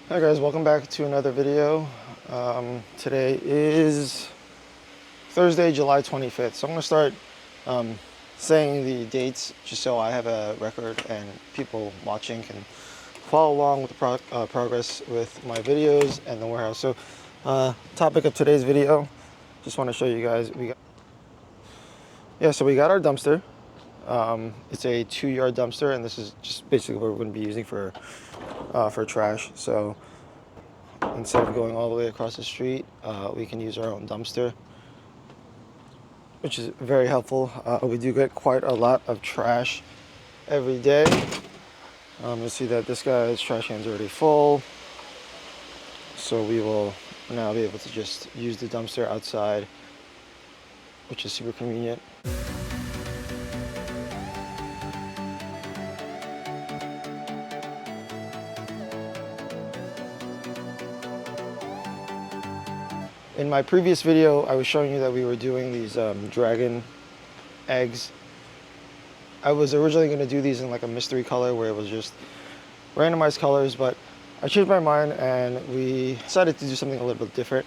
Hi guys, welcome back to another video. Today is Thursday, July 25th. So I'm going to start saying the dates just so I have a record and people watching can follow along with the progress with my videos and the warehouse. So topic of today's video, just want to show you guys, so we got our dumpster. It's a 2-yard dumpster, and this is just basically what we're going to be using for trash. So instead of going all the way across the street, we can use our own dumpster, which is very helpful. We do get quite a lot of trash every day. You'll see that this guy's trash can's already full, so we will now be able to just use the dumpster outside, which is super convenient. In my previous video, I was showing you that we were doing these dragon eggs. I was originally going to do these in like a mystery color where it was just randomized colors, but I changed my mind and we decided to do something a little bit different.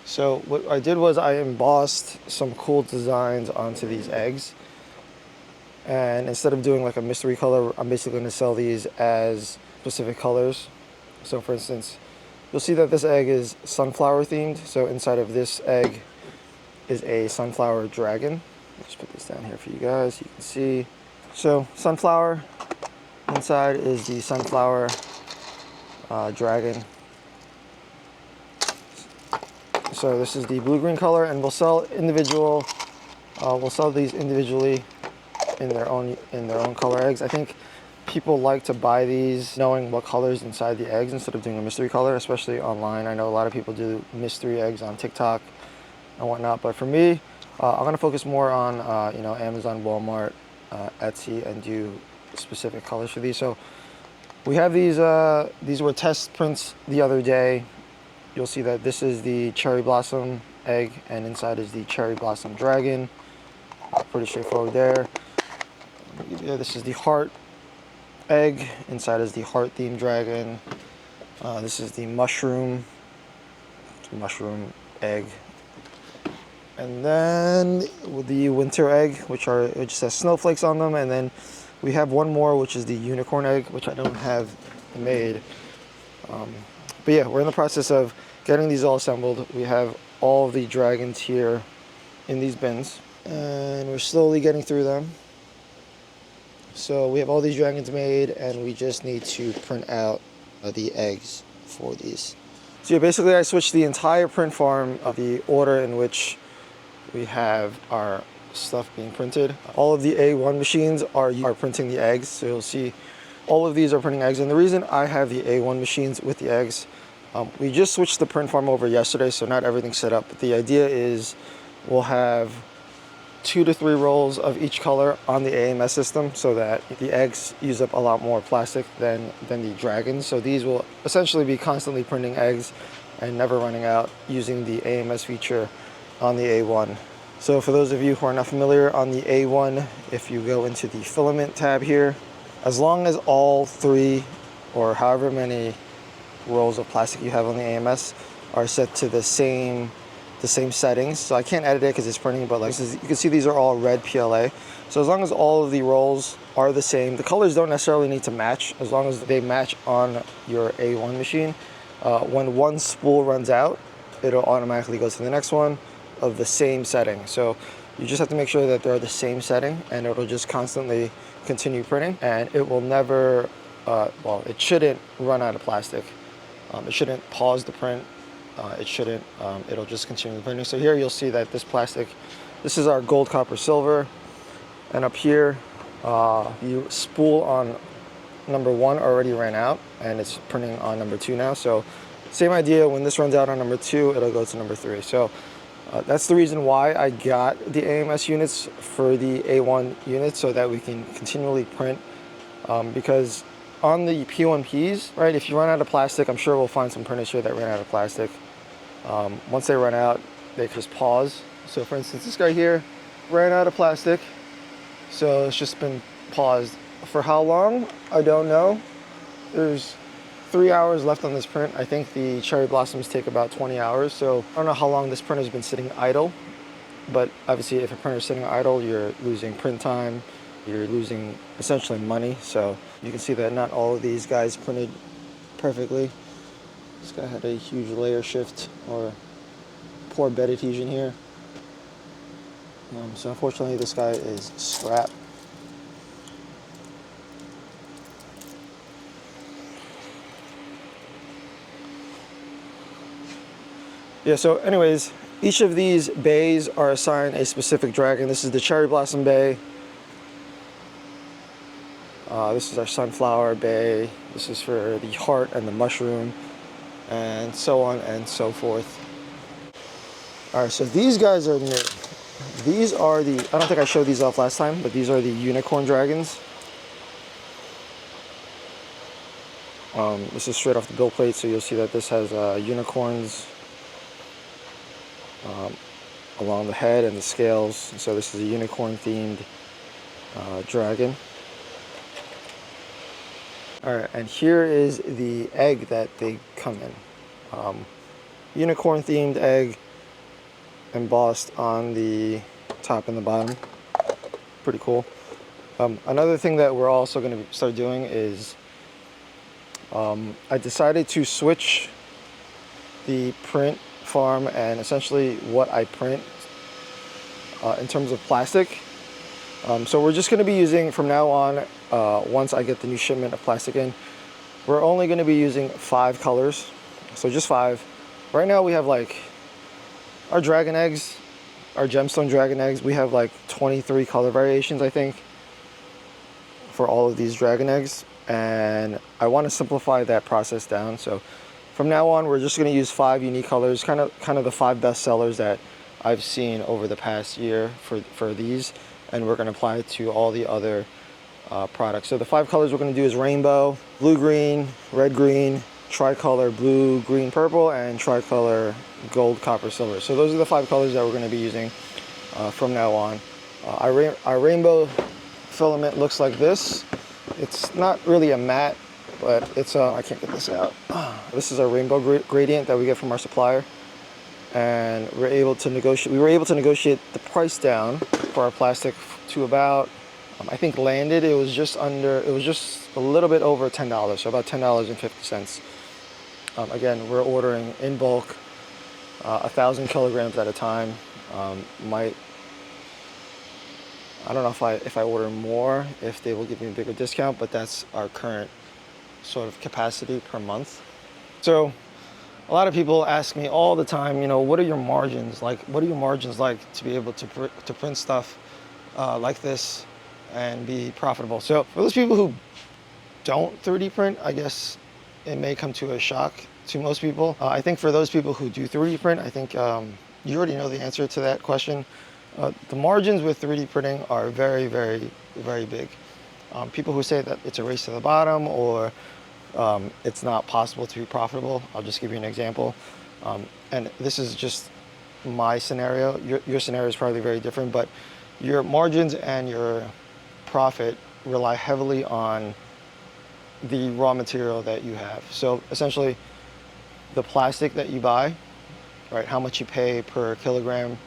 So what I did was I embossed some cool designs onto these eggs. And instead of doing like a mystery color, I'm basically going to sell these as specific colors. So for instance, you'll see that this egg is sunflower themed. So inside of this egg is a sunflower dragon. Let's put this down here for you guys, you can see. So sunflower, inside is the sunflower dragon. So this is the blue-green color, and we'll sell these individually in their own color eggs. I think people like to buy these knowing what colors inside the eggs instead of doing a mystery color, especially online. I know a lot of people do mystery eggs on TikTok and whatnot, but for me, I'm going to focus more on Amazon, Walmart, Etsy, and do specific colors for these. So we have these were test prints the other day. You'll see that this is the cherry blossom egg, and inside is the cherry blossom dragon. Pretty straightforward there. Yeah, this is the heart egg. Inside is the heart themed dragon. This is the mushroom egg. And then with the winter egg, which just has snowflakes on them. And then we have one more, which is the unicorn egg, which I don't have made. But yeah, we're in the process of getting these all assembled. We have all of the dragons here in these bins, and we're slowly getting through them. So we have all these dragons made, and we just need to print out the eggs for these. So yeah, basically I switched the entire print farm of the order in which we have our stuff being printed. All of the A1 machines are printing the eggs, so you'll see all of these are printing eggs. And the reason I have the A1 machines with the eggs, we just switched the print farm over yesterday, so not everything's set up. But the idea is we'll have 2 to 3 rolls of each color on the AMS system, so that the eggs use up a lot more plastic than the dragons. So these will essentially be constantly printing eggs and never running out using the AMS feature on the A1. So for those of you who are not familiar, on the A1, if you go into the filament tab here, as long as all 3 or however many rolls of plastic you have on the AMS are set to the same settings. So I can't edit it because it's printing, but like you can see these are all red PLA. So as long as all of the rolls are the same, the colors don't necessarily need to match, as long as they match on your A1 machine. When one spool runs out, it'll automatically go to the next one of the same setting. So you just have to make sure that they're the same setting, and it'll just constantly continue printing, and it will never, it shouldn't run out of plastic. It shouldn't pause the print. It'll just continue printing. So here you'll see that this plastic, this is our gold, copper, silver. And up here, the spool on number 1 already ran out, and it's printing on number 2 now. So same idea, when this runs out on number 2, it'll go to number 3. So that's the reason why I got the AMS units for the A1 units, so that we can continually print, because on the P1Ps, right, if you run out of plastic, I'm sure we'll find some printers here that ran out of plastic. Once they run out, they just pause. So for instance, this guy here ran out of plastic, so it's just been paused. For how long? I don't know. There's 3 hours left on this print. I think the cherry blossoms take about 20 hours. So I don't know how long this printer's been sitting idle, but obviously if a printer's sitting idle, you're losing print time, you're losing essentially money. So you can see that not all of these guys printed perfectly. This guy had a huge layer shift or poor bed adhesion here. So unfortunately this guy is scrap. Yeah, so anyways, each of these bays are assigned a specific dragon. This is the cherry blossom bay. This is our sunflower bay. This is for the heart and the mushroom, and so on and so forth. All right, so these guys are new. These are the, I don't think I showed these off last time, but these are the unicorn dragons. This is straight off the build plate, so you'll see that this has unicorns along the head and the scales. So this is a unicorn themed dragon. All right, and here is the egg that they come in. Unicorn themed egg embossed on the top and the bottom. Pretty cool. Another thing that we're also going to start doing is I decided to switch the print farm and essentially what I print in terms of plastic. So we're just going to be using from now on, once I get the new shipment of plastic in, we're only going to be using 5 colors. So just 5. Right now we have like our dragon eggs, our gemstone dragon eggs, we have like 23 color variations, I think, for all of these dragon eggs. And I want to simplify that process down. So from now on, we're just going to use 5 unique colors, kind of the 5 best sellers that I've seen over the past year for these. And we're going to apply it to all the other products. So the 5 colors we're going to do is rainbow, blue-green, red-green, tricolor, blue, green, purple, and tricolor, gold, copper, silver. So those are the 5 colors that we're going to be using from now on. Our rainbow filament looks like this. It's not really a matte, but it's I can't get this out. This is our rainbow gradient that we get from our supplier, and we were able to negotiate the price down for our plastic to about, I think landed, it was just a little bit over $10, so about $10.50. Again, we're ordering in bulk, 1,000 kilograms at a time. I don't know if I order more, if they will give me a bigger discount, but that's our current sort of capacity per month. So a lot of people ask me all the time, you know, what are your margins like? What are your margins like to be able to print stuff like this and be profitable? So for those people who don't 3D print, I guess it may come to a shock to most people. I think for those people who do 3D print, I think you already know the answer to that question. The margins with 3D printing are very, very, very big. People who say that it's a race to the bottom or it's not possible to be profitable, I'll just give you an example. And this is just my scenario. Your scenario is probably very different, but your margins and your profit rely heavily on the raw material that you have. So essentially, the plastic that you buy, right, how much you pay per kilogram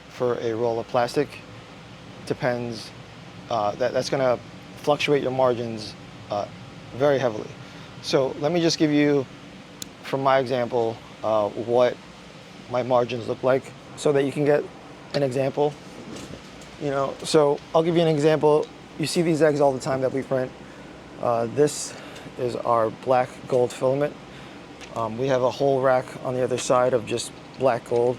for a roll of plastic depends, that's going to fluctuate your margins very heavily. So let me just give you, from my example, what my margins look like so that you can get an example. You know, so I'll give you an example. You see these eggs all the time that we print. This is our black gold filament. We have a whole rack on the other side of just black gold.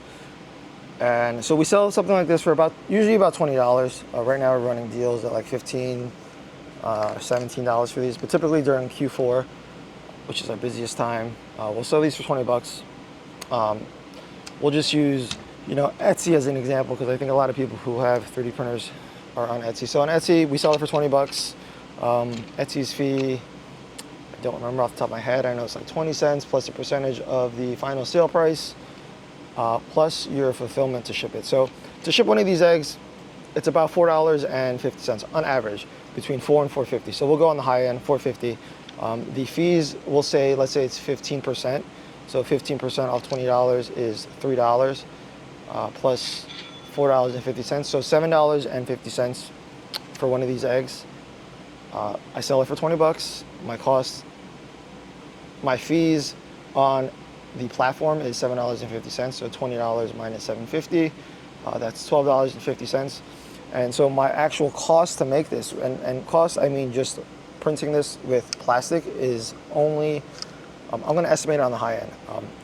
And so we sell something like this for usually about $20. Right now we're running deals at like $15, $17 for these, but typically during Q4, which is our busiest time, we'll sell these for 20 bucks. We'll just use, you know, Etsy as an example, because I think a lot of people who have 3D printers are on Etsy. So on Etsy, we sell it for 20 bucks. Etsy's fee, I don't remember off the top of my head. I know it's like 20 cents plus a percentage of the final sale price. Plus your fulfillment to ship it. So to ship one of these eggs, it's about $4.50 on average, between $4 and $4.50. So we'll go on the high end, $4.50. The fees, we'll say, let's say it's 15%. So 15% off $20 is $3 plus $4.50. So $7.50 for one of these eggs. I sell it for 20 bucks. My fees on the platform is $7.50. So $20 minus $7.50, that's $12.50. And so my actual cost to make this, and cost, I mean just printing this with plastic, is only, I'm going to estimate it on the high end.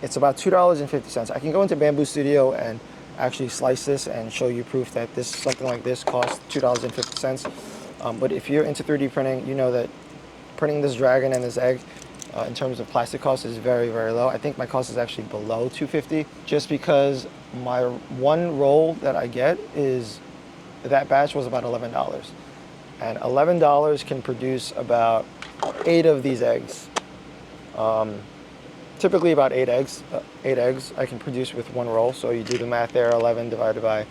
It's about $2.50. I can go into Bamboo Studio and actually slice this and show you proof that something like this costs $2.50. But if you're into 3D printing, you know that printing this dragon and this egg in terms of plastic cost is very, very low. I think my cost is actually below $2.50, just because my one roll that I get is, that batch was about $11. And $11 can produce about 8 of these eggs. Typically about 8 eggs. 8 eggs I can produce with one roll. So you do the math there, 11 divided by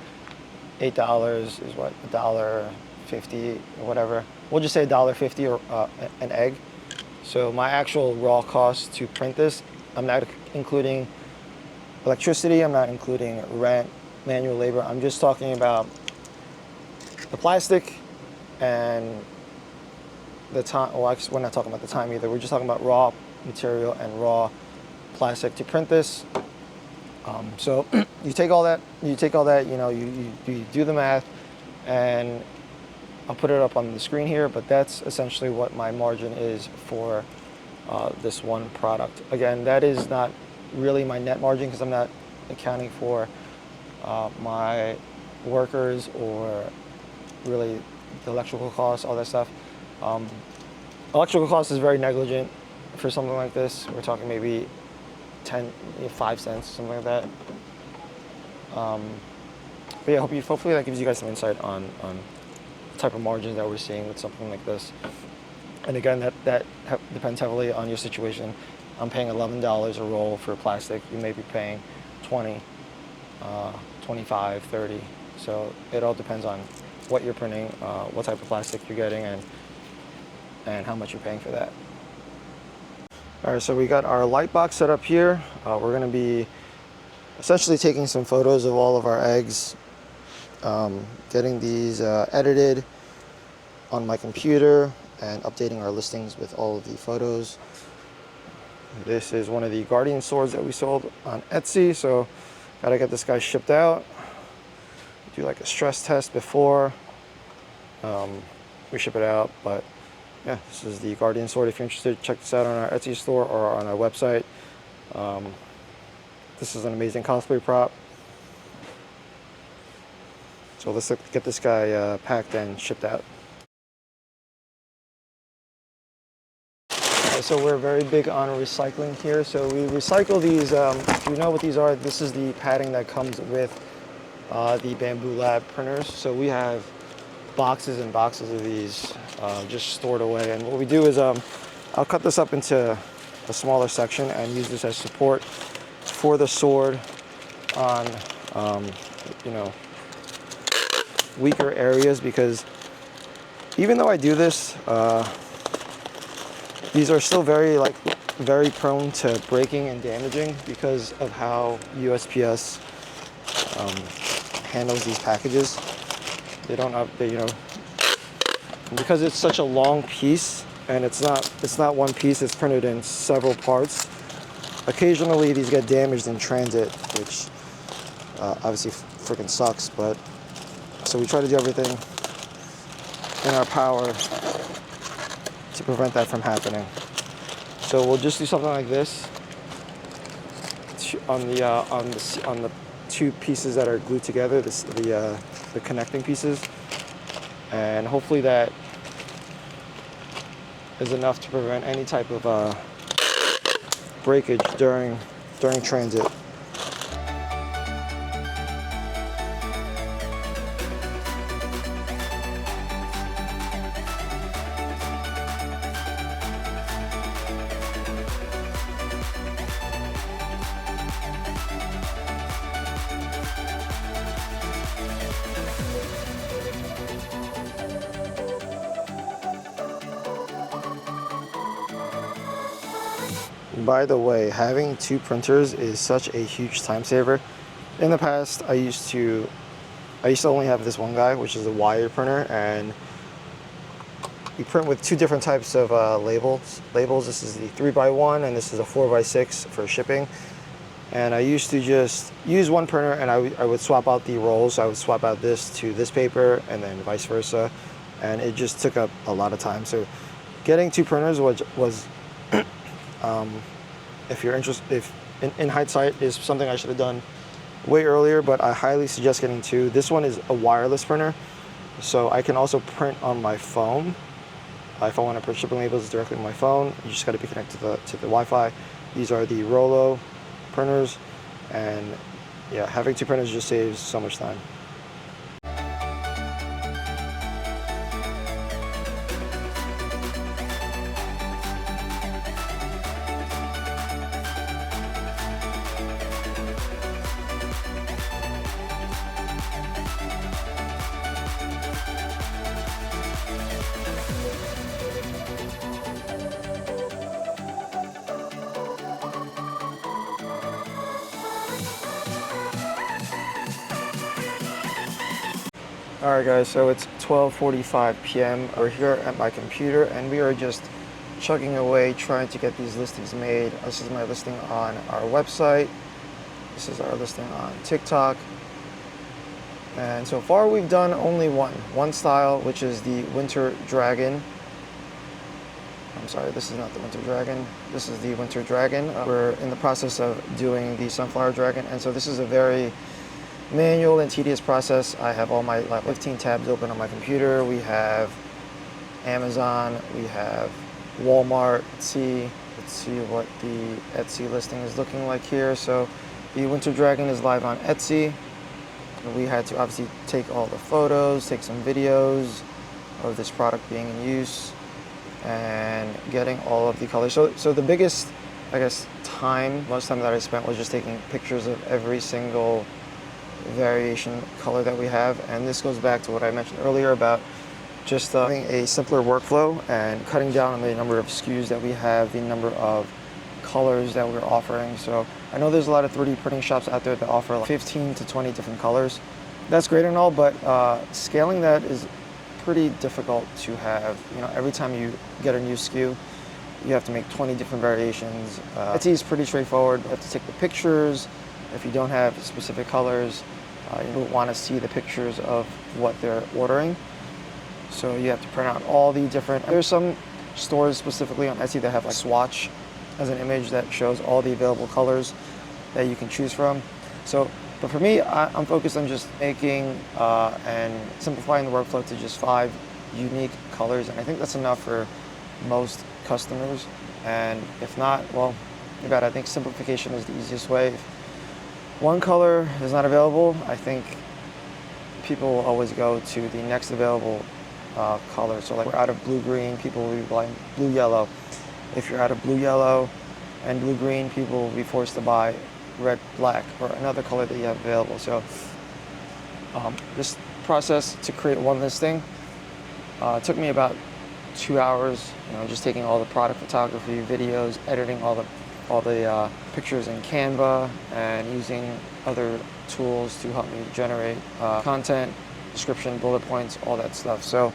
$8 is what, $1.50 or whatever. We'll just say $1.50 or an egg. So my actual raw cost to print this, I'm not including electricity, I'm not including rent, manual labor. I'm just talking about the plastic and the time. Well, actually, we're not talking about the time either. We're just talking about raw material and raw plastic to print this. So you take all that, you know, you do the math, and I'll put it up on the screen here, but that's essentially what my margin is for this one product. Again, that is not really my net margin because I'm not accounting for my workers or really the electrical costs, all that stuff. Electrical cost is very negligent for something like this. We're talking maybe 5 cents, something like that. But yeah, hopefully that gives you guys some insight on the type of margins that we're seeing with something like this. And again, that depends heavily on your situation. I'm paying $11 a roll for plastic. You may be paying 20, 25, 30. So it all depends on what you're printing, what type of plastic you're getting, and how much you're paying for that. All right, so we got our light box set up here. We're gonna be essentially taking some photos of all of our eggs, getting these edited on my computer and updating our listings with all of the photos. This is one of the Guardian swords that we sold on Etsy, so gotta get this guy shipped out. Do like a stress test before we ship it out. But yeah, this is the Guardian sword. If you're interested, check this out on our Etsy store or on our website. This is an amazing cosplay prop. So let's get this guy packed and shipped out. So we're very big on recycling here. So we recycle these, if you know what these are, this is the padding that comes with the Bamboo Lab printers. So we have boxes and boxes of these just stored away. And what we do is I'll cut this up into a smaller section and use this as support for the sword on, you know, weaker areas, because even though I do this, these are still very prone to breaking and damaging because of how USPS handles these packages. They don't have, you know, because it's such a long piece and it's not one piece, it's printed in several parts. Occasionally these get damaged in transit, which obviously freaking sucks, but so we try to do everything in our power to prevent that from happening. So we'll just do something like this on the two pieces that are glued together, the connecting pieces, and hopefully that is enough to prevent any type of breakage during transit. By the way, having two printers is such a huge time saver. In the past, I used to only have this one guy, which is a wire printer, and we print with two different types of labels. This is the 3x1 and this is a 4x6 for shipping. And I used to just use one printer and I would swap out the rolls. I would swap out this to this paper and then vice versa. And it just took up a lot of time. So getting two printers was if you're interested, if in hindsight, is something I should have done way earlier, but I highly suggest getting two. This one is a wireless printer, so I can also print on my phone. If I want to print shipping labels directly on my phone, you just got to be connected to the Wi-Fi. These are the Rollo printers, and yeah, having two printers just saves so much time. Alright guys, so it's 12:45 p.m. We're here at my computer and we are just chugging away trying to get these listings made. This is my listing on our website. This is our listing on TikTok. And so far we've done only one style, which is the Winter Dragon. I'm sorry, this is not the Winter Dragon. This is the Winter Dragon. We're in the process of doing the Sunflower Dragon, and so this is a very manual and tedious process. I have all my 15 tabs open on my computer. We have Amazon, we have Walmart. Let's see what the Etsy listing is looking like here. So the Winter Dragon is live on Etsy. We had to obviously take all the photos, take some videos of this product being in use, and getting all of the colors. So the biggest, I guess, most time that I spent was just taking pictures of every single variation color that we have. And this goes back to what I mentioned earlier about just having a simpler workflow and cutting down on the number of SKUs that we have, the number of colors that we're offering. So I know there's a lot of 3D printing shops out there that offer like 15 to 20 different colors. That's great and all, but scaling that is pretty difficult to have. You know, every time you get a new SKU, you have to make 20 different variations. Etsy is pretty straightforward. You have to take the pictures. If you don't have specific colors, you don't want to see the pictures of what they're ordering. So you have to print out all the different, there's some stores specifically on Etsy that have like a swatch as an image that shows all the available colors that you can choose from. So, but for me, I'm focused on just making and simplifying the workflow to just 5 unique colors. And I think that's enough for most customers. And if not, well, too bad. I think simplification is the easiest way. If one color is not available, I think people will always go to the next available color. So like we're out of blue-green, people will be buying blue-yellow. If you're out of blue-yellow and blue-green, people will be forced to buy red-black or another color that you have available. So this process to create one listing took me about 2 hours, you know, just taking all the product photography, videos, editing all the pictures in Canva, and using other tools to help me generate content, description, bullet points, all that stuff. So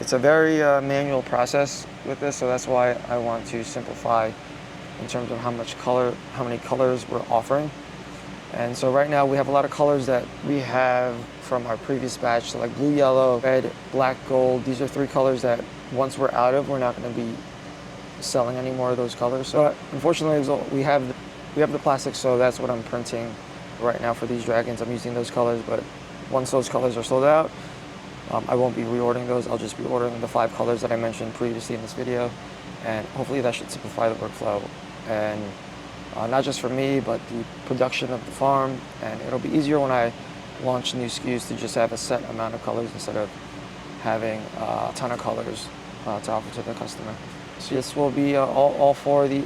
it's a very manual process with this, so that's why I want to simplify in terms of how many colors we're offering. And so right now we have a lot of colors that we have from our previous batch, so like blue, yellow, red, black, gold. These are 3 colors that once we're out of, we're not going to be selling any more of those colors. So unfortunately, we have the plastic, so that's what I'm printing right now for these dragons. I'm using those colors, but once those colors are sold out, I won't be reordering those. I'll just be ordering the 5 colors that I mentioned previously in this video, and hopefully that should simplify the workflow, and not just for me, but the production of the farm. And it'll be easier when I launch new SKUs to just have a set amount of colors instead of having a ton of colors to offer to the customer. So this will be all 4 of the,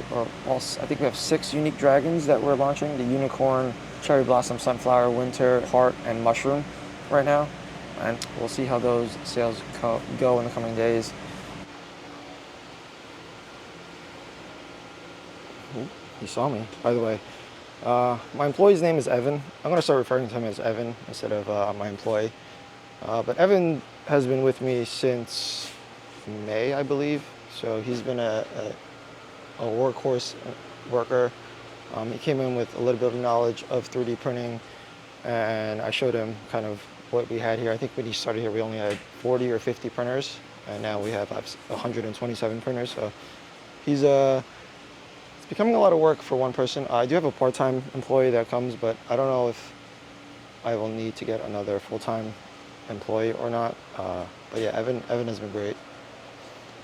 I think we have 6 unique dragons that we're launching: the unicorn, cherry blossom, sunflower, winter, heart, and mushroom right now. And we'll see how those sales go in the coming days. Ooh, he saw me, by the way. My employee's name is Evan. I'm going to start referring to him as Evan instead of my employee. But Evan has been with me since May, I believe. So he's been a workhorse worker. He came in with a little bit of knowledge of 3D printing, and I showed him kind of what we had here. I think when he started here, we only had 40 or 50 printers, and now we have 127 printers. So it's becoming a lot of work for one person. I do have a part-time employee that comes, but I don't know if I will need to get another full-time employee or not. But yeah, Evan has been great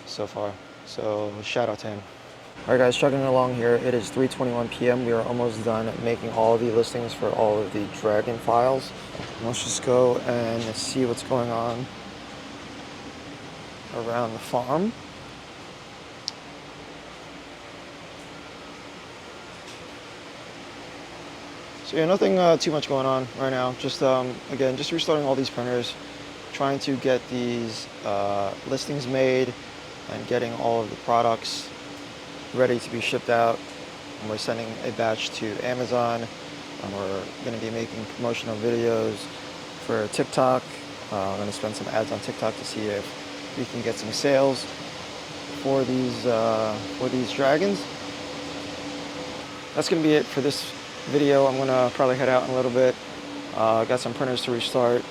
so far. So shout out to him. All right, guys, chugging along here. It is 3:21 p.m. We are almost done making all the listings for all of the Dragon files. Let's just go and see what's going on around the farm. So yeah, nothing too much going on right now. Just again, just restarting all these printers, trying to get these listings made and getting all of the products ready to be shipped out. And we're sending a batch to Amazon, and we're going to be making promotional videos for TikTok. I'm going to spend some ads on TikTok to see if we can get some sales for these dragons. That's going to be it for this video. I'm going to probably head out in a little bit. Got some printers to restart,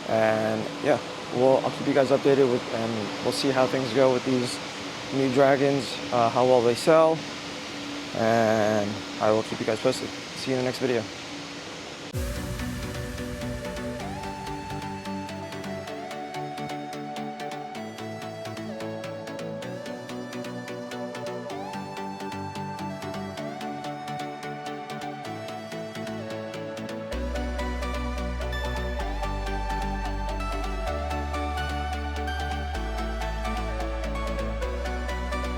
and yeah, I'll keep you guys updated with, and we'll see how things go with these new dragons, how well they sell, and I will keep you guys posted. See you in the next video.